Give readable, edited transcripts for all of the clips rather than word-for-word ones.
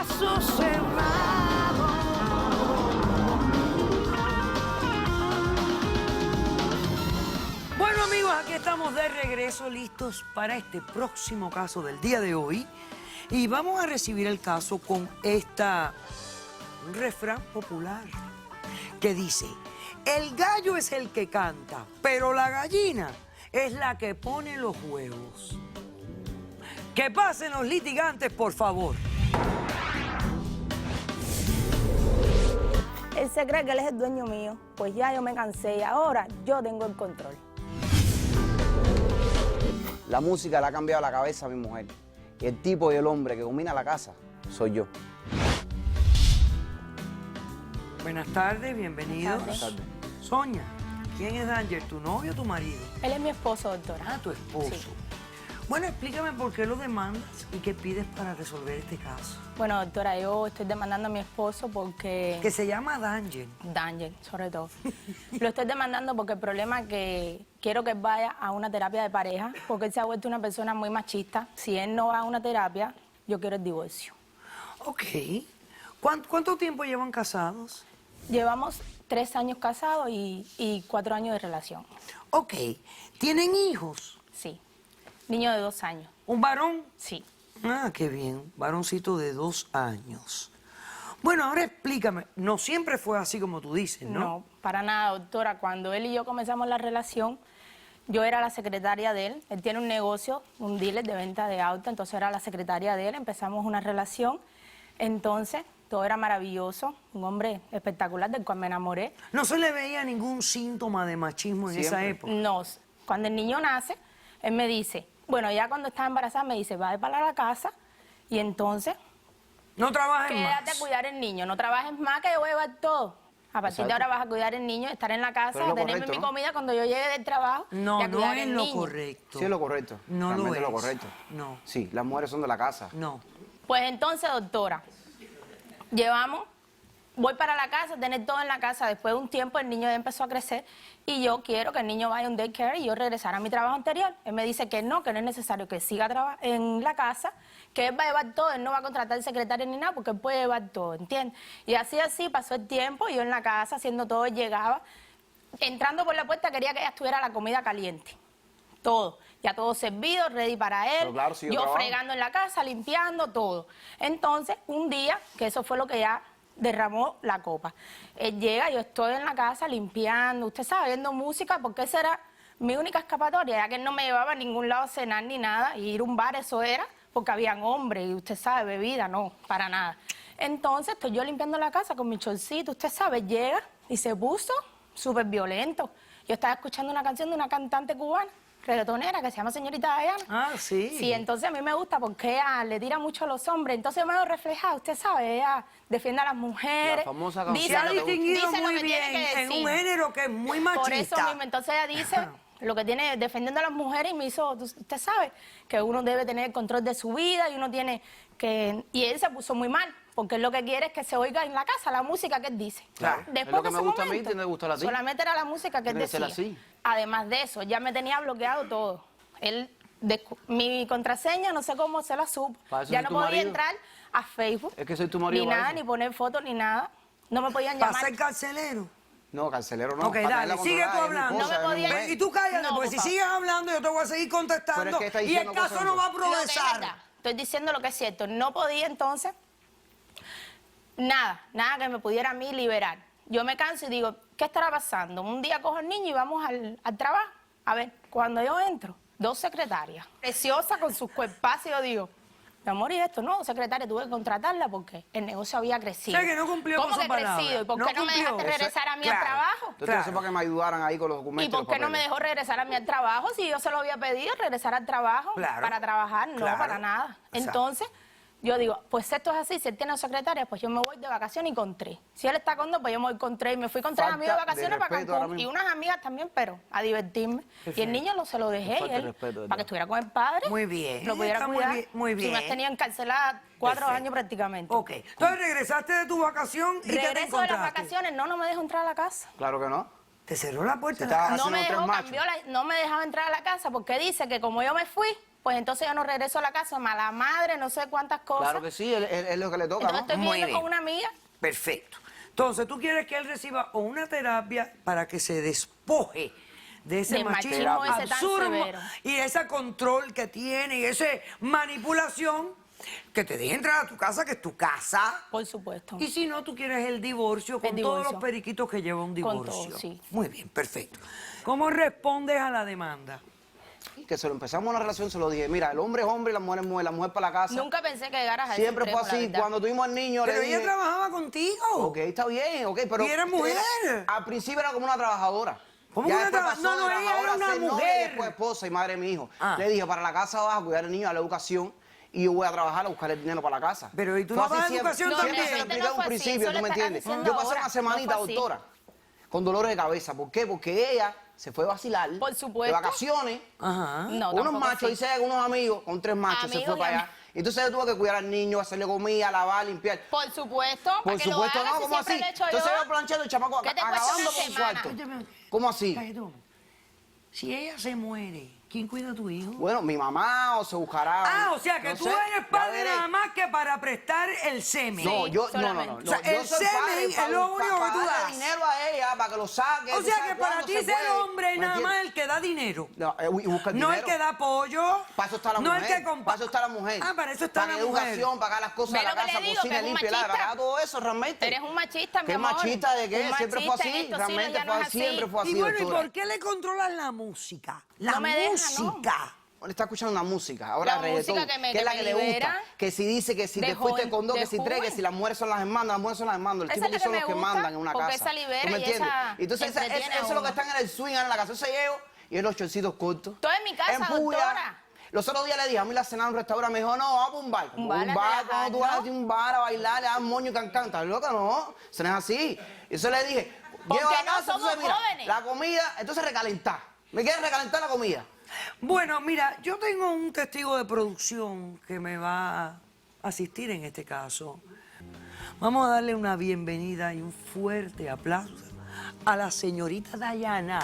caso cerrado. Bueno, amigos, aquí estamos de regreso, listos para este próximo caso del día de hoy. Y vamos a recibir el caso con un refrán popular que dice: el gallo es el que canta, pero la gallina es la que pone los huevos. Que pasen los litigantes, por favor. Él se cree que él es el dueño mío, pues ya yo me cansé y ahora yo tengo el control. La música le ha cambiado la cabeza a mi mujer. Y el tipo y el hombre que domina la casa soy yo. Buenas tardes, bienvenidos. Buenas tardes. Sonia, ¿quién es Danger, tu novio o tu marido? Él es mi esposo, doctora. Ah, tu esposo. Sí. Bueno, explícame por qué lo demandas y qué pides para resolver este caso. Bueno, doctora, yo estoy demandando a mi esposo porque... Que se llama Danger. Danger, sobre todo. Lo estoy demandando porque el problema es que quiero que él vaya a una terapia de pareja, porque él se ha vuelto una persona muy machista. Si él no va a una terapia, yo quiero el divorcio. Ok. ¿Cuánto tiempo llevan casados? Llevamos 3 años casados y 4 años de relación. Ok. ¿Tienen hijos? Sí. Niño de 2 años. ¿Un varón? Sí. Ah, qué bien. Varoncito de 2 años. Bueno, ahora explícame. No siempre fue así como tú dices, ¿no? No, para nada, doctora. Cuando él y yo comenzamos la relación, yo era la secretaria de él. Él tiene un negocio, un dealer de venta de auto, entonces era la secretaria de él. Empezamos una relación. Entonces, todo era maravilloso. Un hombre espectacular del cual me enamoré. ¿No se le veía ningún síntoma de machismo en esa Siempre. época? No, cuando el niño nace, él me dice, bueno, ya cuando estaba embarazada me dice, va para la casa y entonces No trabajen quédate más. a cuidar el niño, no trabajes más que yo voy a llevar todo. A partir de Exacto. ahora vas a cuidar el niño, estar en la casa, Pero es lo tenerme correcto, mi ¿no? comida cuando yo llegue del trabajo No, y a no cuidar es el lo niño. correcto. Sí es lo correcto. No lo Realmente es. lo correcto. No. Sí, las mujeres son de la casa. No. Pues entonces, doctora, voy para la casa, tener todo en la casa. Después de un tiempo el niño ya empezó a crecer y yo quiero que el niño vaya a un daycare y yo regresar a mi trabajo anterior. Él me dice que no es necesario que siga en la casa, que él va a llevar todo, él no va a contratar secretario ni nada porque él puede llevar todo, ¿entiendes? Y así pasó el tiempo, yo en la casa haciendo todo, él llegaba, entrando por la puerta quería que ella estuviera la comida caliente. Todo, ya todo servido, ready para él, Pero claro, si yo yo trabajo. fregando en la casa, limpiando, todo. Entonces, un día, que eso fue lo que ya derramó la copa, él llega, yo estoy en la casa limpiando, usted sabe, viendo música, porque esa era mi única escapatoria, ya que él no me llevaba a ningún lado a cenar ni nada, y ir a un bar eso era, porque habían hombres, y usted sabe, bebida, no, para nada. Entonces, estoy yo limpiando la casa con mi chorcito, usted sabe, llega y se puso súper violento. Yo estaba escuchando una canción de una cantante cubana, reggaetonera, que se llama Señorita Dayana. Ah, sí. Sí, entonces a mí me gusta porque ella le tira mucho a los hombres, entonces me veo reflejada, usted sabe, ella defiende a las mujeres. La famosa canción. Se ha lo que- distinguido dice lo muy que tiene bien que en decir. un género que es muy Por machista. eso mismo, entonces ella dice lo que tiene, defendiendo a las mujeres y me hizo, usted sabe, que uno debe tener el control de su vida y uno tiene que... Y él se puso muy mal, porque él lo que quiere es que se oiga en la casa la música que él dice. Claro. Después Es lo que de me ese gusta a mí, momento, tiene que gustar a ti. solamente era la música que él Tiene que ser decía. así. Además de eso, ya me tenía bloqueado todo. Mi contraseña, no sé cómo se la supo. Para eso Ya soy no tu podía marido. entrar a Facebook. Es que soy tu marido Ni para nada, eso. ni poner fotos, ni nada. No me podían Para llamar. ser carcelero. No, carcelero no. Ok, para dale, tenerla sigue tú controlada, es mi hablando. esposa, No me es mi podía- mujer. Y tú cállate, No, porque por si favor. sigues hablando yo te voy a seguir Pero contestando es que está y el diciendo caso cosas no va a Lo que es progresar. verdad. Estoy diciendo lo que es cierto. No podía entonces, nada que me pudiera a mí liberar. Yo me canso y digo, ¿qué estará pasando? Un día cojo al niño y vamos al trabajo. A ver, cuando yo entro, 2 secretarias, preciosas con sus cuerpazos, y yo digo, mi amor, ¿y esto? No, secretaria, tuve que contratarla porque el negocio había crecido. O sea, que no cumplió ¿Cómo con su que palabra? crecido? ¿Y por No qué no me cumplió. dejaste regresar a mí Claro. al trabajo? Entonces, Claro. eso para que me ayudaran ahí con los ¿Y documentos. por qué no me dejó regresar a mí al trabajo? Si yo se lo había pedido, regresar al trabajo Claro. para trabajar, no Claro. para nada. Exacto. Entonces, yo digo, pues esto es así, si él tiene secretaria, pues yo me voy de vacaciones y con 3. Si él está con 2, pues yo me voy con 3. Y me fui con 3 Falta amigos de de vacaciones para respeto ahora Cancún. Y mismo. unas amigas también, pero a divertirme. Y el niño se lo dejé, y Falta de él, respeto, ¿verdad? para que estuviera con el padre. Muy bien, Lo pudiera está muy cuidar. bien, muy bien. Si me has tenido encarcelada 4 Perfecto. años prácticamente. Ok, entonces regresaste de tu vacación y ¿qué te Regreso de las encontraste? vacaciones, no me dejó entrar a la casa. Claro que no. Te cerró la puerta Se de la está- casa. No me, Haciendo dejó, tres machos. no me dejaba entrar a la casa porque dice que como yo me fui, pues entonces yo no regreso a la casa, mala madre, no sé cuántas cosas. Claro que sí, es lo que le toca, Entonces ¿no? estoy Muy viviendo bien. con una amiga. Perfecto. Entonces, tú quieres que él reciba o una terapia para que se despoje de ese Del machismo machismo ese tan absurdo severo. y ese control que tiene y esa manipulación, que te deje entrar a tu casa, que es tu casa. Por supuesto. Y si no, tú quieres el divorcio con todos divorcio. los periquitos que lleva un Con divorcio. todo, sí. Muy bien, perfecto. ¿Cómo respondes a la demanda? Que se lo empezamos una relación, se lo dije, mira, el hombre es hombre y la mujer es mujer, la mujer para la casa. Nunca pensé que llegaras a ese Siempre fue extremo, la así, verdad. cuando tuvimos al niño Pero le ella dije... trabajaba contigo. Ok, está bien, ok, pero... Y era mujer. Al principio era como una trabajadora. ¿Cómo Ya una después traba- pasó No, de no, ella trabajadora era a una ser novia mujer. y después esposa y madre de mi hijo. Ah. Le dije, para la casa vas a cuidar al niño, a la educación, y yo voy a trabajar a buscar el dinero para la casa. Pero, ¿y tú Fue no vas así a educación siempre, también? Siempre se lo No, expliqué en un fue así, principio, eso ¿tú me lo estás entiendes? diciendo Yo pasé ahora, una no semanita, fue así. doctora, con dolores de cabeza. ¿Por qué? Porque ella se fue a vacilar. Por supuesto. De vacaciones. Ajá. No, Unos tampoco machos, así. hice con unos amigos, con 3 machos, se Amigos fue y para allá. Entonces yo tuve que cuidar al niño, hacerle comida, lavar, limpiar. Por supuesto, Por para que supuesto, lo hagas, no, si ¿cómo siempre así? lo he hecho Entonces yo. yo planchando el chamaco ¿Qué te cuesta acabando una con su semana? cuarto. ¿Cómo así? Cállate. Si ella se muere, ¿quién cuida a tu hijo? Bueno, mi mamá o se buscará. Ah, o sea que no tú sé, eres ya padre veré. nada más que para prestar el semen. No, yo, no. solamente. O sea, yo el soy semen padre es para- lo único para que tú darle das. dinero a ella para que lo saque. O tú sea sabes que para cuándo ti se ser puede. hombre es ¿Me nada entiendes? más el que da dinero. No, y busca el No dinero. el que da apoyo. Para eso está la no mujer. el que compa- Para eso está la mujer. Ah, para eso está para la que mujer. educación, para que las cosas ¿Ve de la lo que casa, le digo? cocina Que es un limpia, para machista. todo eso realmente. Eres un machista, mi ¿Qué amor. machista de qué? Un Siempre fue machista en así. esto, sí, Realmente ya no fue es así. así. Siempre fue así, Y bueno, ¿y doctora. por qué le controlan la música? La No me deja, música. Bueno, está escuchando una música, ahora La reggaetón, música que me- es la que que me le gusta, libera. que si dice que si De te fuiste joven, con dos, de que si tres, que joven. si las mujeres son las hermanas, las mujeres son las hermanas, los Esa tipos es la que son que los me que gusta, mandan en una porque casa. esa libera ¿Tú me y entiendes? esa Entonces entretiene a eso es lo uno. que están en el swing en la casa, ese llevo y en los chorcitos cortos. Todo en mi casa, en puya. doctora. Los otros días le dije, a mí la cena en un restaurante, me dijo, no, vamos a un bar. Un bar a cuando tú vas a relajarnos. un bar a bailar, le das moño y cancán, ¿estás loca? No, eso no es así. Y eso le dije, Porque lleva a no casa, somos entonces mira, jóvenes. la comida, entonces recalentar. ¿Me quieres recalentar la comida? Bueno, mira, yo tengo un testigo de producción que me va a asistir en este caso. Vamos a darle una bienvenida y un fuerte aplauso a la señorita Dayana.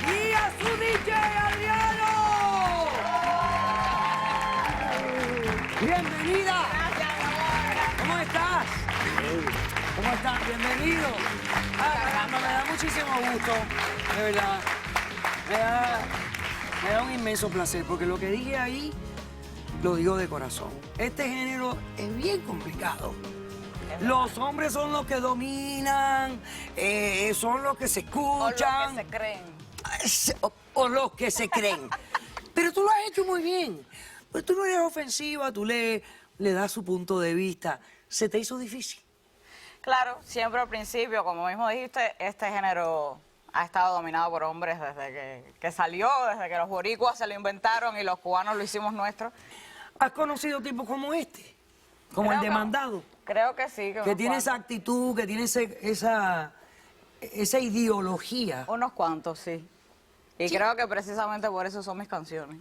Y a su DJ Adriano. Bienvenida. ¿Cómo estás? ¿Cómo estás? Bienvenido. Ah, caramba, me da muchísimo gusto, de verdad. Me da un inmenso placer, porque lo que dije ahí lo digo de corazón. Este género es bien complicado. Los hombres son los que dominan, son los que se escuchan. creen. O los que se creen. Pero tú lo has hecho muy bien. Pues tú no eres ofensiva, tú le das su punto de vista. ¿Se te hizo difícil? Claro, siempre al principio, como mismo dijiste, este género ha estado dominado por hombres desde que salió, desde que los boricuas se lo inventaron y los cubanos lo hicimos nuestro. ¿Has conocido tipos como este? Como el Creo que- demandado. Creo que sí. Que unos tiene esa cuantos. actitud, que tiene esa ideología. Unos cuantos, sí. Y creo que precisamente por eso son mis canciones.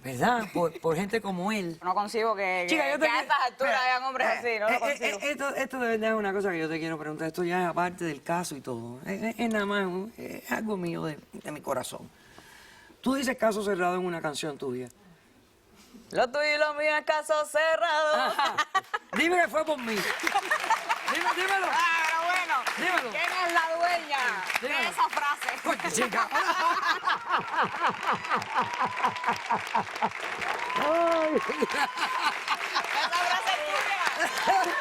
¿Verdad? Por gente como él. No consigo que Chica, yo te a estas alturas Espera, hayan hombres así, no lo consigo. Esto de verdad es una cosa que yo te quiero preguntar. Esto ya es aparte del caso y todo. Es nada más es algo mío de mi corazón. Tú dices caso cerrado en una canción tuya. Lo tuyo y lo mío es caso cerrado. Ajá. Dime que fue por mí. Dímelo. Ah, pero bueno. Dímelo. ¿Quién es la dueña Dímelo. de esa frase? Oye, chica. Ay. Esa frase es tuya.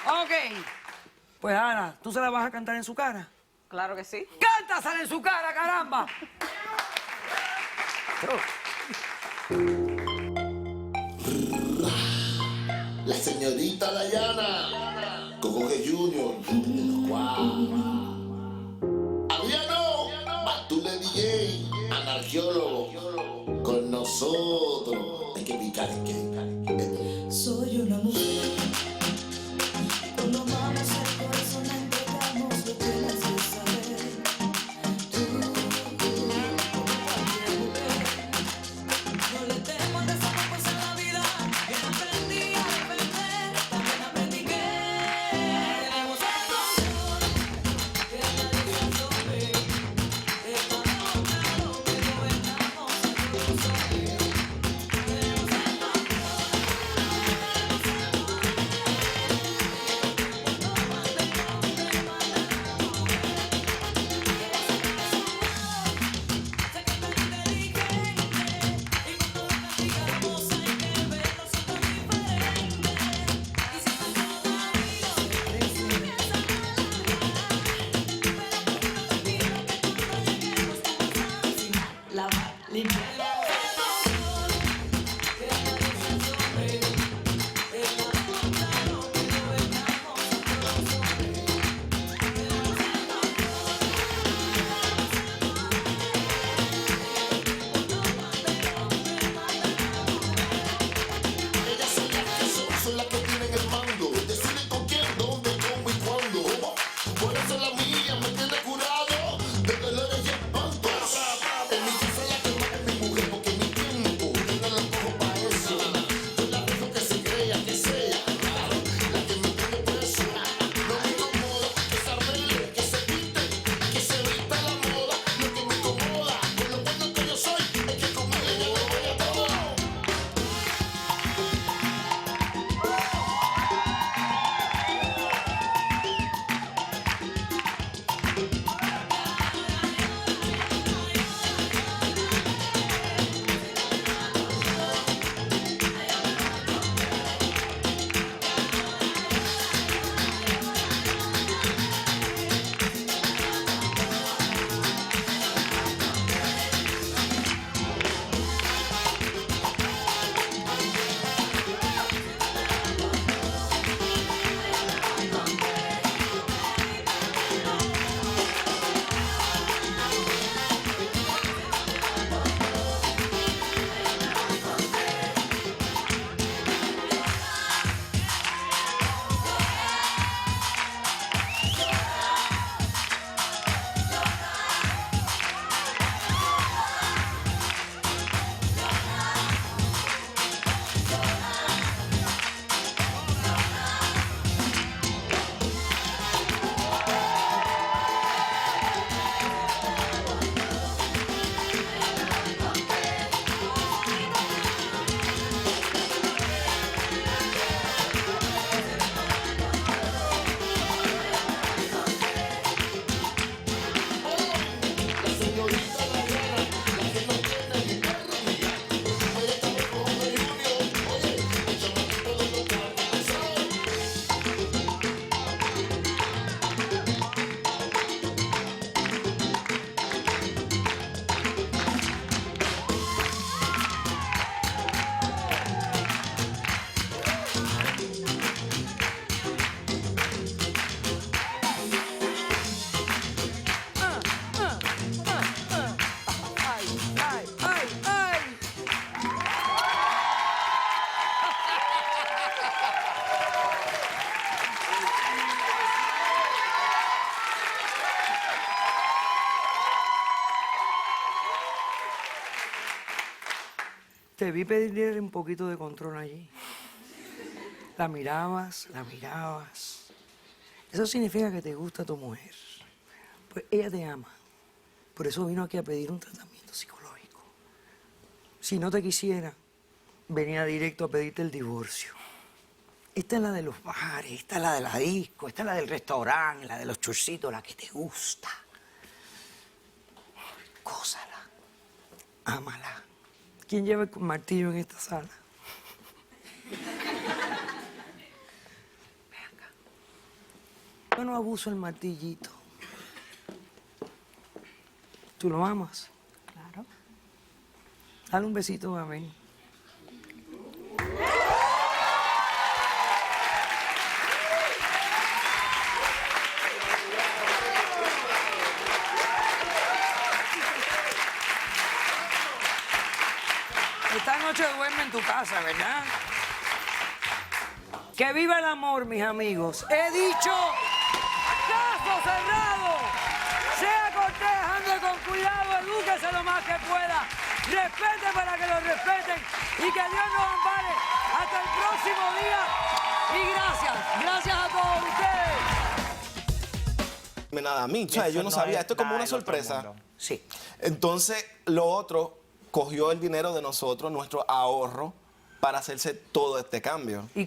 Ok. Pues Ana, ¿tú se la vas a cantar en su cara? Claro que sí. ¡Cántasela en su cara, caramba! La señorita Dayana, Cocoge Junior, wow. Adriano, Batule DJ, anarqueólogo, con nosotros. Hay que picar, es que. Soy una mujer. Cuando vamos al corazón la entregamos, lo tienes que saber. Tú, como cualquier mujer, no le temo al desamor, pues Te vi pedirle un poquito de control allí. La mirabas, la mirabas. Eso significa que te gusta tu mujer. Pues ella te ama. Por eso vino aquí a pedir un tratamiento psicológico. Si no te quisiera, venía directo a pedirte el divorcio. Esta es la de los bares, esta es la de la disco, esta es la del restaurante, la de los chorcitos, la que te gusta. Gózala, ámala. ¿Quién lleva el martillo en esta sala? Ven acá. Yo no abuso el martillito. ¿Tú lo amas? Claro. Dale un besito a mí. Esta noche duerme en tu casa, ¿verdad? Que viva el amor, mis amigos. He dicho, caso cerrado. Sea cortés, ande con cuidado, edúquese lo más que pueda. Respete para que lo respeten y que Dios nos ampare. Hasta el próximo día y gracias. Gracias a todos ustedes. Nada a mí, o sea, yo no sabía, esto es como una sorpresa. Sí. Entonces, lo otro cogió el dinero de nosotros, nuestro ahorro, para hacerse todo este cambio. Y